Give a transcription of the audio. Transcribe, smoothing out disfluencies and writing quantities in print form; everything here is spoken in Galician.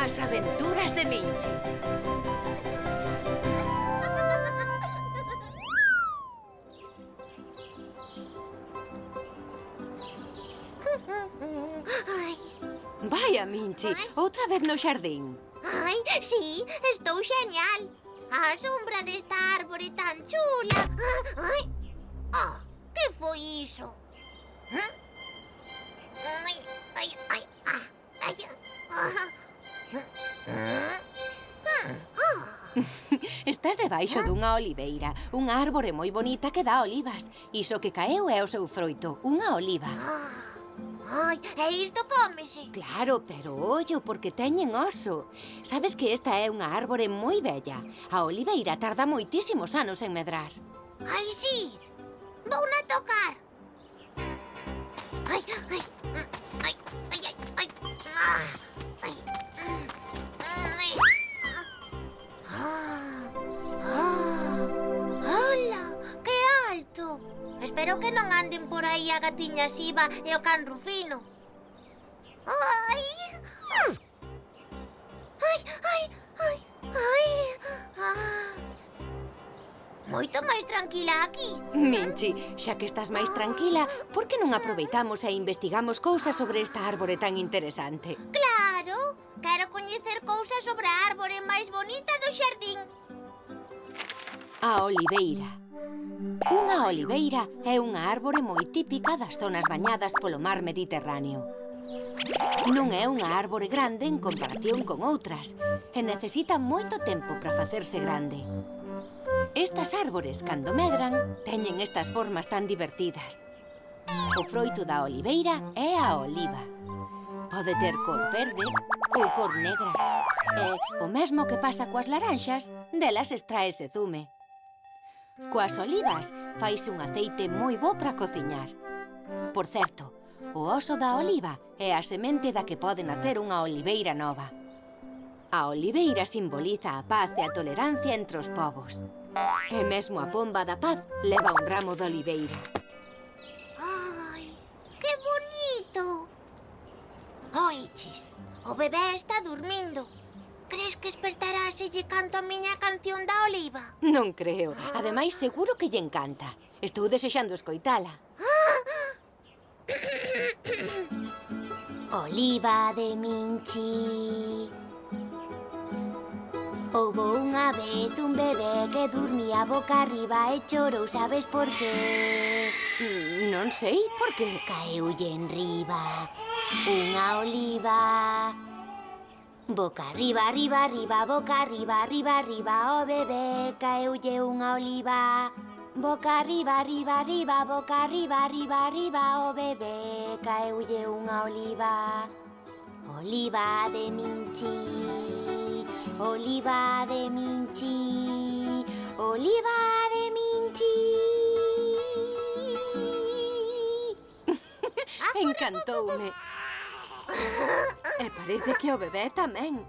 As aventuras de Minchi. Ai, Vaya, Minchi, outra vez no xardín. ai, sí, estou xeñal. A sombra desta árbore tan chula. Ai, que foi iso? Ai, ai, ai, ai, Estás debaixo dunha oliveira, unha árbore moi bonita que dá olivas. Iso que caeu é o seu froito, unha oliva. ai, e isto cómese? Claro, pero ollo, porque teñen oso. Sabes que esta é unha árbore moi bella. A oliveira tarda moitísimos anos en medrar. Ai, sí, vou na tocar. Ai, ai, ai, ai, ai, ai, ai, ai. Ola, que alto. Espero que non anden por aí a gatiña Siva e o can Rufino. Ai! Ai, ai, ai, ai. Moito máis tranquila aquí. Minchi, xa que estás máis tranquila, por que non aproveitamos e investigamos cousas sobre esta árbore tan interesante? Claro, quero coñecer cousas sobre a árbore máis bonita do xardín. A oliveira. Unha oliveira é unha árbore moi típica das zonas bañadas polo mar Mediterráneo. Non é unha árbore grande en comparación con outras e necesita moito tempo para facerse grande. Estas árbores, cando medran, teñen estas formas tan divertidas. O froito da oliveira é a oliva. Pode ter cor verde ou cor negra. E o mesmo que pasa coas laranxas, delas extraese zume. Coas olivas faise un aceite moi bo para cociñar. Por certo, o oso da oliva é a semente da que pode nacer unha oliveira nova. A oliveira simboliza a paz e a tolerancia entre os povos. E mesmo a pomba da paz leva un ramo de oliveira. Ai, que bonito. Oiches, o bebé está dormindo. Crees que despertará se lle canto a miña canción da oliva? Non creo. Ademais, seguro que lle encanta. Estou desexando escoitala. Oliva de Minchi. Houbo unha vez un bebé que dormía boca arriba e chorou, sabes por qué? Non sei por que. Caeulle enriba unha oliva. Boca arriba, arriba, arriba, boca arriba, arriba, arriba, o bebé caeulle unha oliva. Boca arriba, arriba, arriba, boca arriba, arriba, arriba, o bebé caeulle unha oliva. Oliva de Minchi, oliva de Minchi, oliva de Minchi. Encantoume. E parece que o bebé tamén.